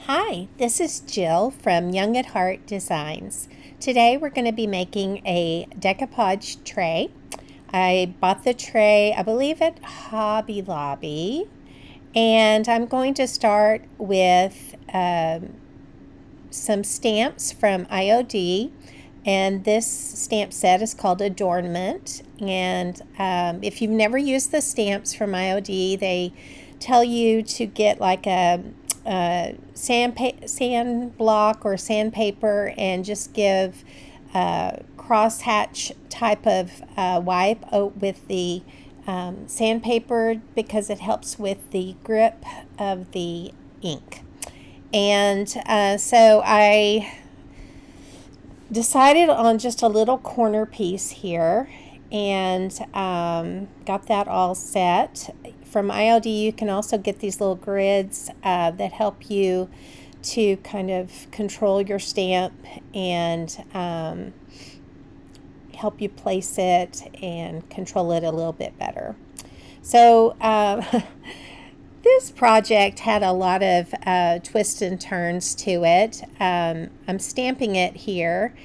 Hi, this is Jill from Young at Heart Designs. Today we're going to be making a decoupage tray. I bought the tray, I believe at Hobby Lobby, and I'm going to start with some stamps from IOD, and this stamp set is called Adornment. And if you've never used the stamps from IOD, they tell you to get like a sand block or sandpaper and just give crosshatch type of wipe with the sandpaper because it helps with the grip of the ink. And so I decided on just a little corner piece here and got that all set. From IOD, you can also get these little grids that help you to kind of control your stamp and help you place it and control it a little bit better. So this project had a lot of twists and turns to it. I'm stamping it here,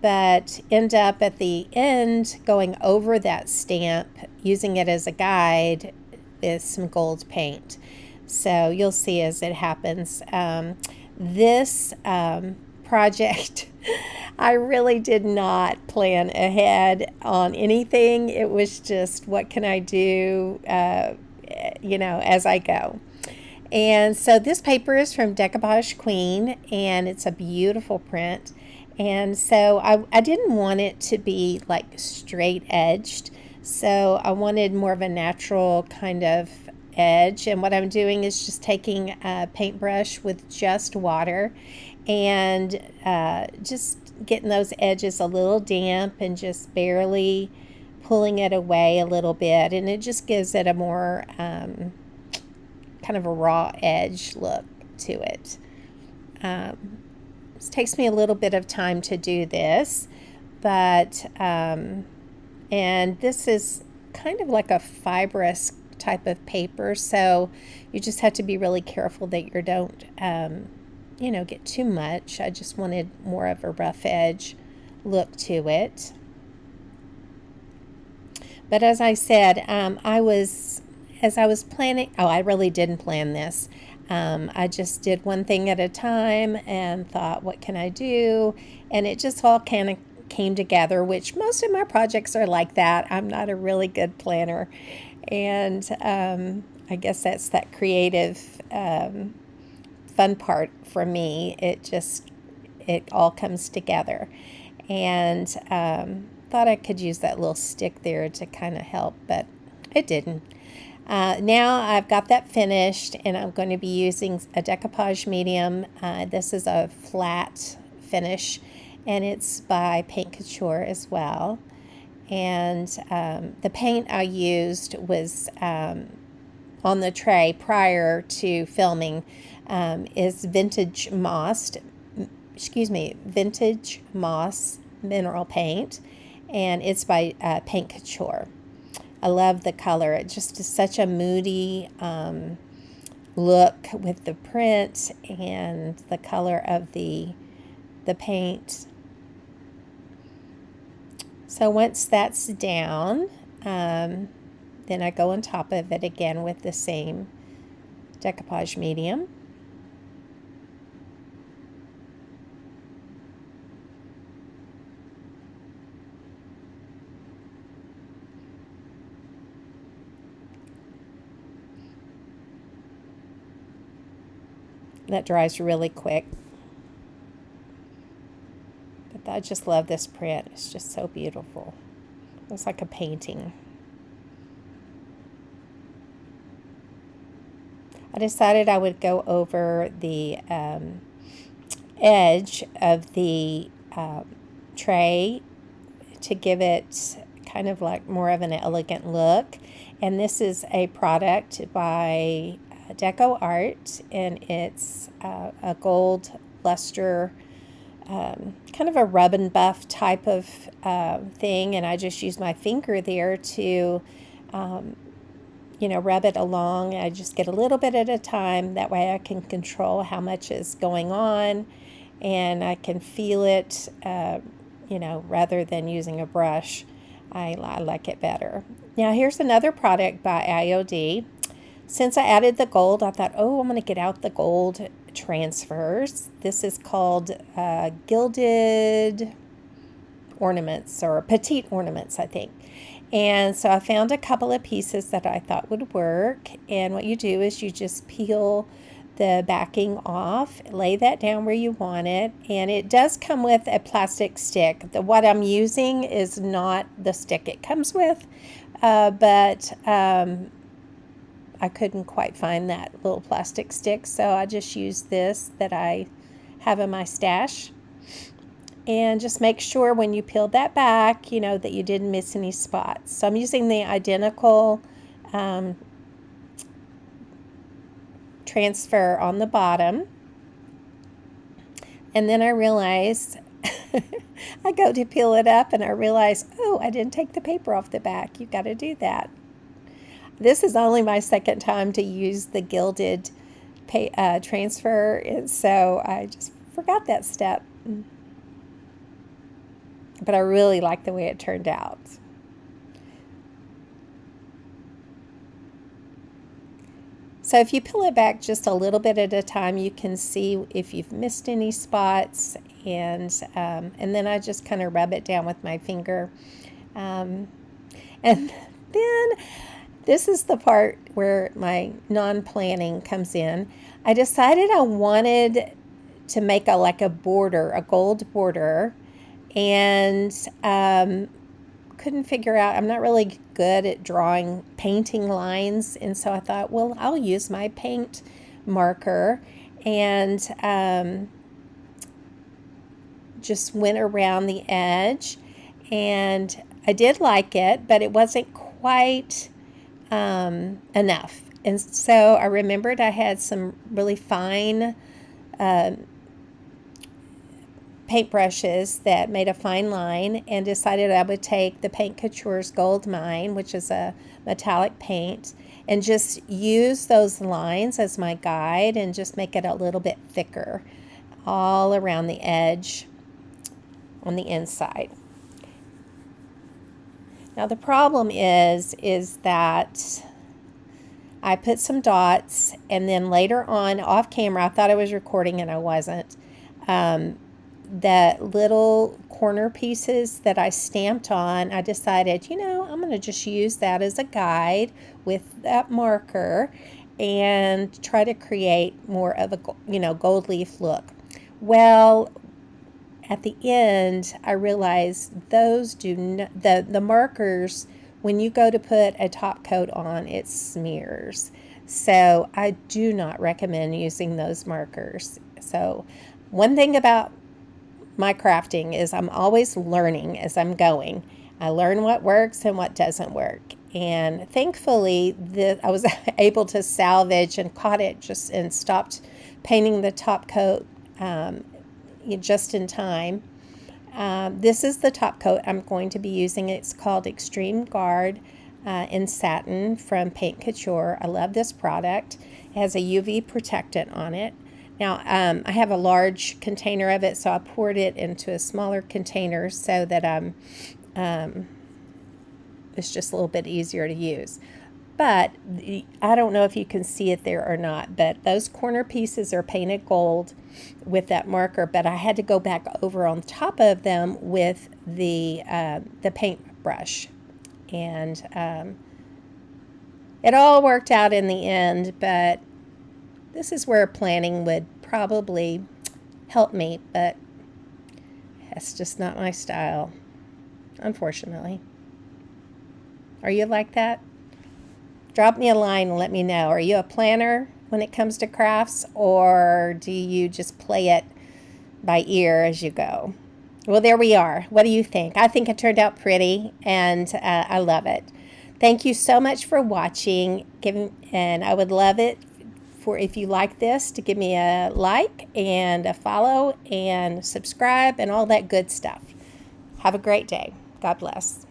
but end up at the end going over that stamp, using it as a guide with some gold paint. So you'll see as it happens. This project, I really did not plan ahead on anything. It was just, what can I do, as I go. And so this paper is from Decoupage Queen, and it's a beautiful print. And so I didn't want it to be like straight edged. So I wanted more of a natural kind of edge. And what I'm doing is just taking a paintbrush with just water and just getting those edges a little damp and just barely pulling it away a little bit. And it just gives it a more kind of a raw edge look to it. It takes me a little bit of time to do this, but and this is kind of like a fibrous type of paper, so you just have to be really careful that you don't get too much. I just wanted more of a rough edge look to it. But as I said, as I was planning, I really didn't plan this. I just did one thing at a time and thought, what can I do? And it just all kind of came together, which most of my projects are like that. I'm not a really good planner. And I guess that's that creative fun part for me. It all comes together. And thought I could use that little stick there to kind of help, but it didn't. Now I've got that finished, and I'm going to be using a decoupage medium. This is a flat finish, and it's by Paint Couture as well. And the paint I used was on the tray prior to filming is Vintage Moss mineral paint, and it's by Paint Couture. I love the color. It just is such a moody look with the print and the color of the paint. So once that's down, then I go on top of it again with the same decoupage medium. That dries really quick. But I just love this print. It's just so beautiful. It's like a painting. I decided I would go over the edge of the tray to give it kind of like more of an elegant look. And this is a product by Deco Art, and it's a gold luster, kind of a rub and buff type of thing, and I just use my finger there to rub it along. I just get a little bit at a time. That way I can control how much is going on, and I can feel it, rather than using a brush. I like it better. Now here's another product by IOD. Since I added the gold, I thought, I'm going to get out the gold transfers. This is called gilded ornaments, or petite ornaments, I think. And so I found a couple of pieces that I thought would work. And what you do is you just peel the backing off, lay that down where you want it, and it does come with a plastic stick. What I'm using is not the stick it comes with, but I couldn't quite find that little plastic stick, so I just used this that I have in my stash. And just make sure when you peel that back, that you didn't miss any spots. So I'm using the identical transfer on the bottom. And then I realized, I go to peel it up and I realize, I didn't take the paper off the back. You've got to do that. This is only my second time to use the gilded transfer, and so I just forgot that step. But I really like the way it turned out. So if you peel it back just a little bit at a time, you can see if you've missed any spots, and then I just kind of rub it down with my finger. And then this is the part where my non-planning comes in. I decided I wanted to make a border, a gold border, and couldn't figure out, I'm not really good at painting lines, and so I thought, well, I'll use my paint marker, and just went around the edge, and I did like it, but it wasn't quite enough. And so I remembered I had some really fine paintbrushes that made a fine line, and decided I would take the Paint Couture's Gold Mine, which is a metallic paint, and just use those lines as my guide and just make it a little bit thicker all around the edge on the inside. Now the problem is that I put some dots, and then later on off camera, I thought I was recording and I wasn't. The little corner pieces that I stamped on, I decided, I'm going to just use that as a guide with that marker and try to create more of a, gold leaf look. Well, at the end, I realized those the markers, when you go to put a top coat on, it smears. So I do not recommend using those markers. So one thing about my crafting is I'm always learning as I'm going. I learn what works and what doesn't work. And thankfully, I was able to salvage and caught it and stopped painting the top coat just in time. This is the top coat I'm going to be using. It's called Extreme Guard in satin from Paint Couture. I love this product. It has a UV protectant on it. Now, I have a large container of it, so I poured it into a smaller container so that it's just a little bit easier to use. But I don't know if you can see it there or not, but those corner pieces are painted gold with that marker, but I had to go back over on top of them with the paintbrush. And it all worked out in the end, but this is where planning would probably help me, but that's just not my style, unfortunately. Are you like that? Drop me a line and let me know. Are you a planner when it comes to crafts, or do you just play it by ear as you go? Well, there we are. What do you think? I think it turned out pretty, and I love it. Thank you so much for watching, and I would love it if you like this, to give me a like and a follow and subscribe and all that good stuff. Have a great day. God bless.